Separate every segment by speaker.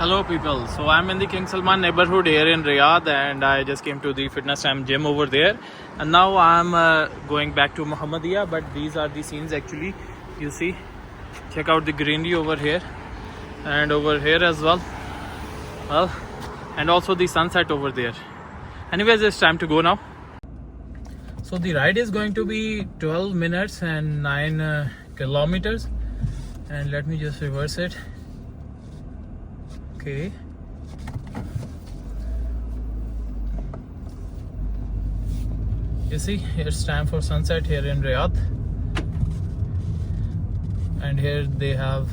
Speaker 1: Hello people, so I'm in the King Salman neighborhood here in Riyadh and I just came to the Fitness Time gym over there and now I'm going back to Muhammadiyah, but these are the scenes actually. You see, check out the greenery over here and over here as well, and also the sunset over there. Anyways, it's time to go now. So the ride is going to be 12 minutes and 9 kilometers, and let me just reverse it. Okay, you see, it's time for sunset here in Riyadh, and here they have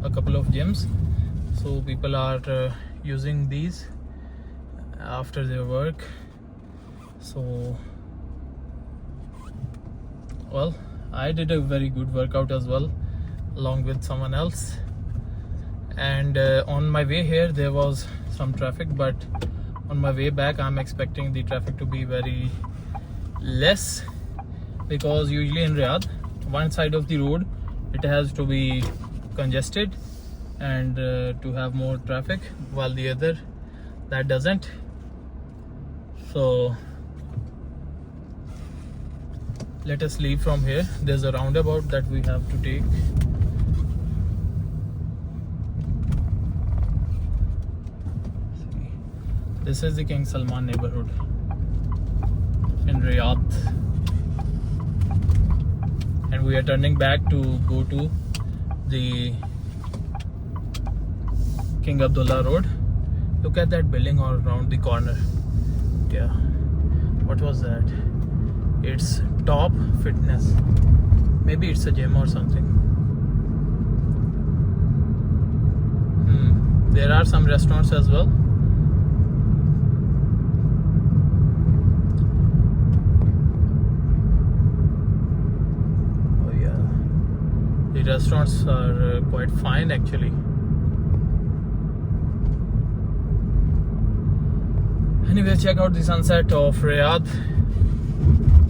Speaker 1: a couple of gyms, so people are using these after their work. So well, I did a very good workout as well along with someone else, and on my way here there was some traffic, but on my way back I'm expecting the traffic to be very less, because usually in Riyadh one side of the road it has to be congested and to have more traffic, while the other that doesn't. So let us leave from here. There's a roundabout that we have to take. This is the King Salman neighborhood in Riyadh, and we are turning back to go to the King Abdullah Road. Look at that building all around the corner. Yeah, what was that? It's Top Fitness. Maybe it's a gym or something. There are some restaurants as well. Oh yeah, the restaurants are quite fine actually. Anyway, check out the sunset of Riyadh.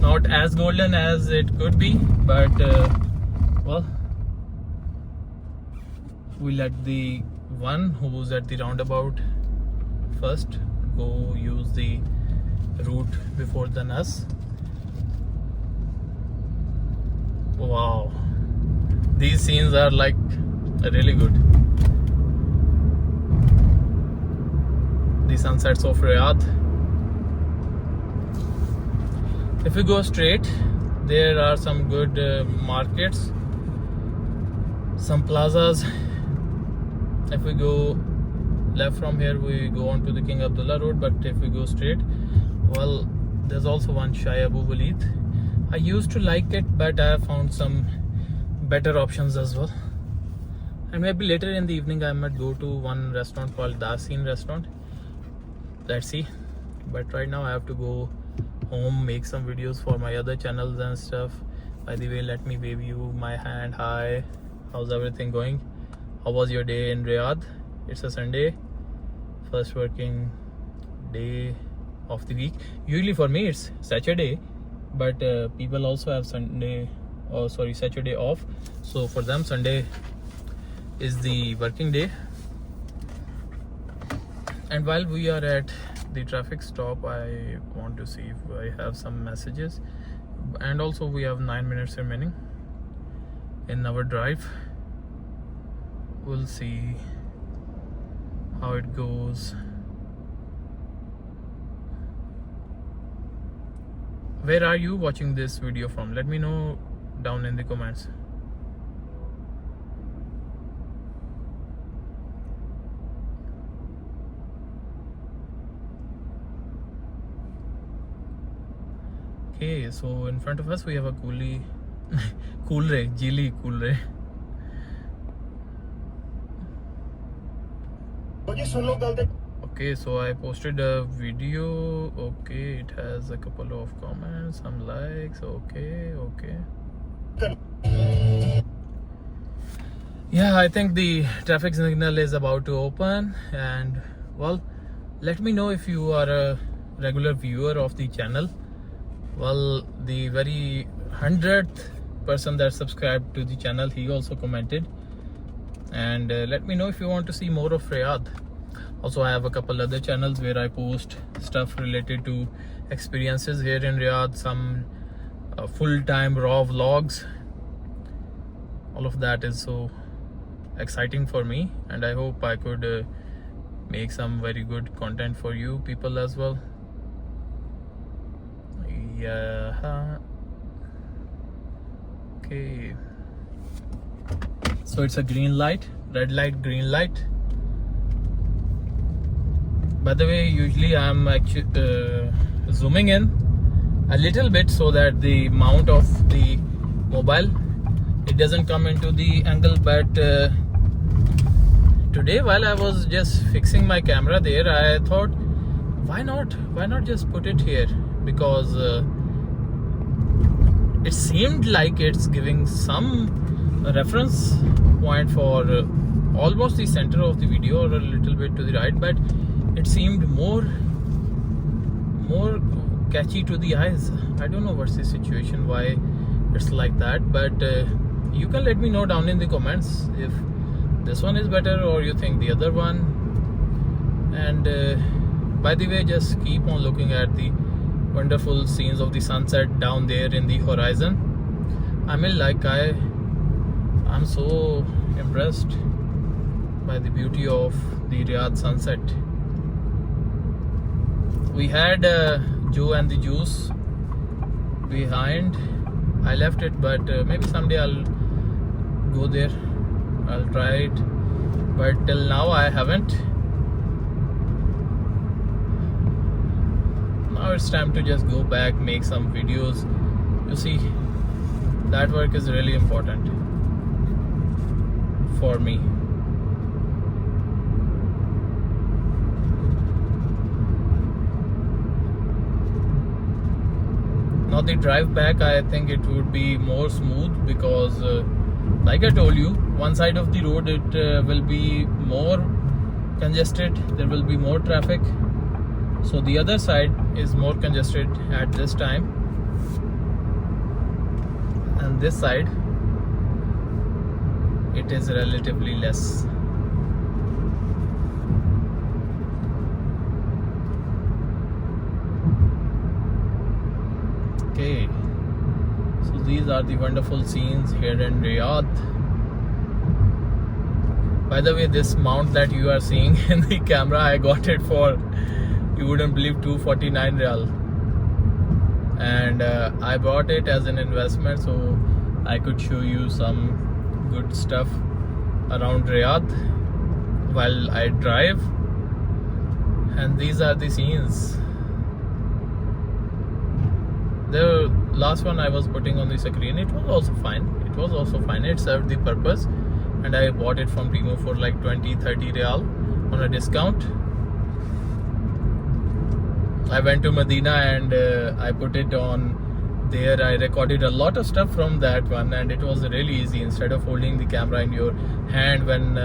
Speaker 1: Not as golden as it could be, but well, we let the one who's at the roundabout first go use the route before than us. Wow, these scenes are like really good. The sunsets of Riyadh. If we go straight, there are some good markets, some plazas. If we go left from here, we go on to the King Abdullah Road, but if we go straight, well, there's also one Shai Abu Walid. I used to like it, but I have found some better options as well. And maybe later in the evening I might go to one restaurant called Dasin restaurant. Let's see. But right now I have to go home, make some videos for my other channels and stuff. By the way, let me wave you my hand. Hi, how's everything going? How was your day in Riyadh? It's a Sunday, first working day of the week. Usually for me it's Saturday, but people also have Saturday off, so for them Sunday is the working day. And while we are at the traffic stop, I want to see if I have some messages, and also we have 9 minutes remaining in our drive. We'll see how it goes. Where are you watching this video from? Let me know down in the comments. Okay, so in front of us we have a Geely Coolray. Okay, so I posted a video. Okay, it has a couple of comments, some likes. Okay. Yeah, I think the traffic signal is about to open, and well, let me know if you are a regular viewer of the channel. Well, the very 100th person that subscribed to the channel, he also commented and let me know if you want to see more of Riyadh. Also, I have a couple other channels where I post stuff related to experiences here in Riyadh, some full-time raw vlogs. All of that is so exciting for me, and I hope I could make some very good content for you people as well. Yeah. Okay. So it's a green light, red light, green light. By the way, usually I'm actually zooming in a little bit so that the mount of the mobile, it doesn't come into the angle, but today while I was just fixing my camera there, I thought, why not just put it here, because it seemed like it's giving some reference point for almost the center of the video, or a little bit to the right, but it seemed more catchy to the eyes. I don't know what's the situation, why it's like that, but you can let me know down in the comments if this one is better or you think the other one. And by the way, just keep on looking at the wonderful scenes of the sunset down there in the horizon. I mean, like I'm so impressed by the beauty of the Riyadh sunset. We had Joe and the Juice behind. I left it, but maybe someday I'll go there. I'll try it, but till now I haven't. Now it's time to just go back, make some videos. You see, that work is really important for me. Now the drive back, I think it would be more smooth, because like I told you, one side of the road it will be more congested, there will be more traffic, so the other side is more congested at this time, and this side it is relatively less. Okay, so these are the wonderful scenes here in Riyadh. By the way, this mount that you are seeing in the camera, I got it for, you wouldn't believe, 249 Riyal, and I bought it as an investment so I could show you some good stuff around Riyadh while I drive. And these are the scenes. The last one I was putting on the screen, it was also fine. It served the purpose, and I bought it from Temu for like 20-30 Riyal on a discount. I went to Medina and I put it on there. I recorded a lot of stuff from that one, and it was really easy. Instead of holding the camera in your hand when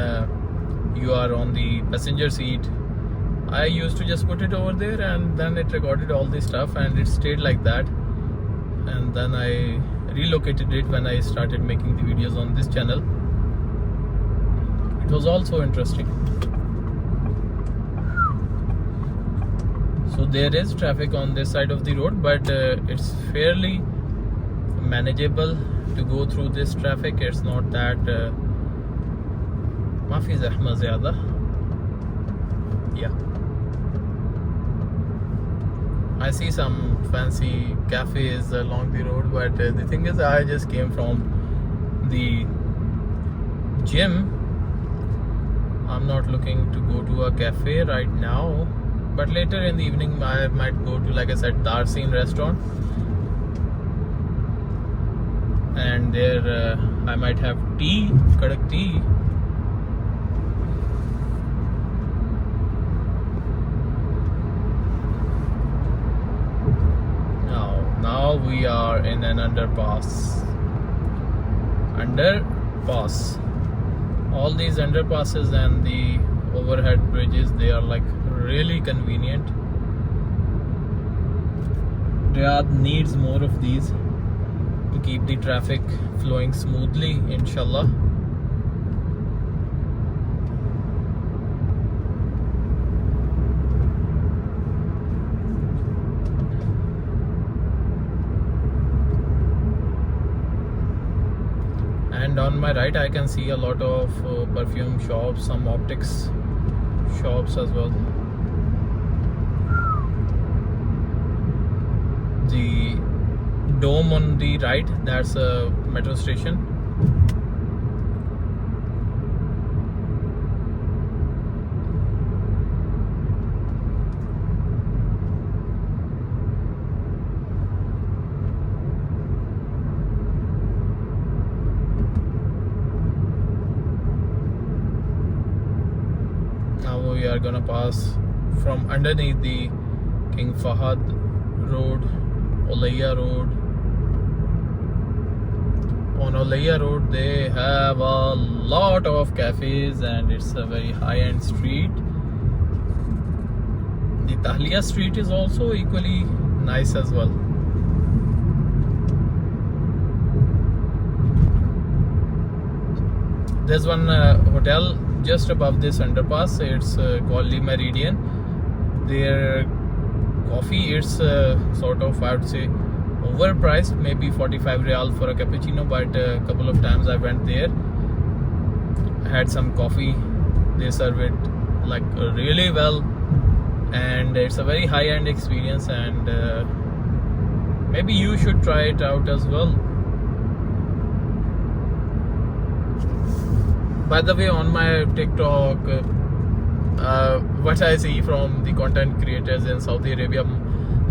Speaker 1: you are on the passenger seat, I used to just put it over there, and then it recorded all the stuff, and it stayed like that. And then I relocated it when I started making the videos on this channel. It was also interesting. So there is traffic on this side of the road, but it's fairly manageable to go through this traffic. It's not that mafi zahma zyada. Yeah, I see some fancy cafes along the road, but the thing is, I just came from the gym. I'm not looking to go to a cafe right now, but later in the evening I might go to, like I said, Darsin restaurant, and there I might have tea, kadak tea. Now we are in an underpass. All these underpasses and the overhead bridges, they are like really convenient. Riyadh needs more of these to keep the traffic flowing smoothly, inshallah. and on my right I can see a lot of perfume shops, some optics shops as well. The dome on the right, that's a metro station. Now we are gonna pass from underneath the King Fahad Road, Olaya Road. On Olaya Road they have a lot of cafes and it's a very high-end street. The Tahliya street is also equally nice as well. There's one hotel just above this underpass. It's called Le Meridian. Their coffee, it's sort of, I would say, overpriced, maybe 45 Real for a cappuccino, but a couple of times I went there, I had some coffee. They serve it like really well, and it's a very high-end experience, and maybe you should try it out as well. By the way, on my TikTok, what I see from the content creators in Saudi Arabia,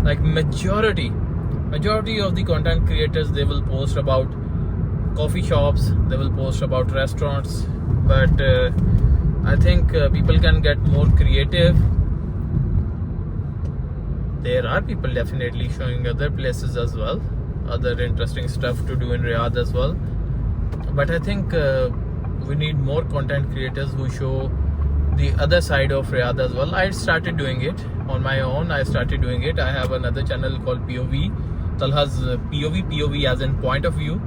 Speaker 1: like majority of the content creators, they will post about coffee shops, they will post about restaurants, but I think people can get more creative. There are people definitely showing other places as well, other interesting stuff to do in Riyadh as well, but I think we need more content creators who show the other side of Riyadh as well. I started doing it on my own. I have another channel called POV, Talha's POV as in point of view,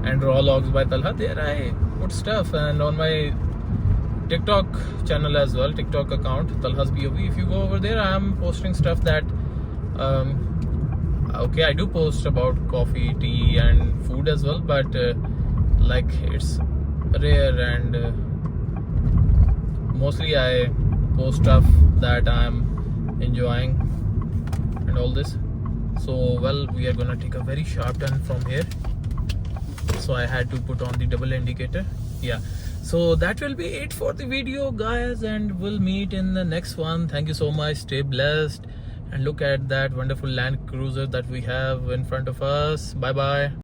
Speaker 1: and raw logs by Talha. There I put stuff, and on my TikTok channel as well, TikTok account, Talha's POV. If you go over there, I am posting stuff that okay, I do post about coffee, tea and food as well, but like it's rare, and mostly I post stuff that I'm enjoying and all this. So well, we are gonna take a very sharp turn from here, so I had to put on the double indicator. Yeah, so that will be it for the video, guys, and we'll meet in the next one. Thank you so much, stay blessed, and look at that wonderful Land Cruiser that we have in front of us. Bye bye.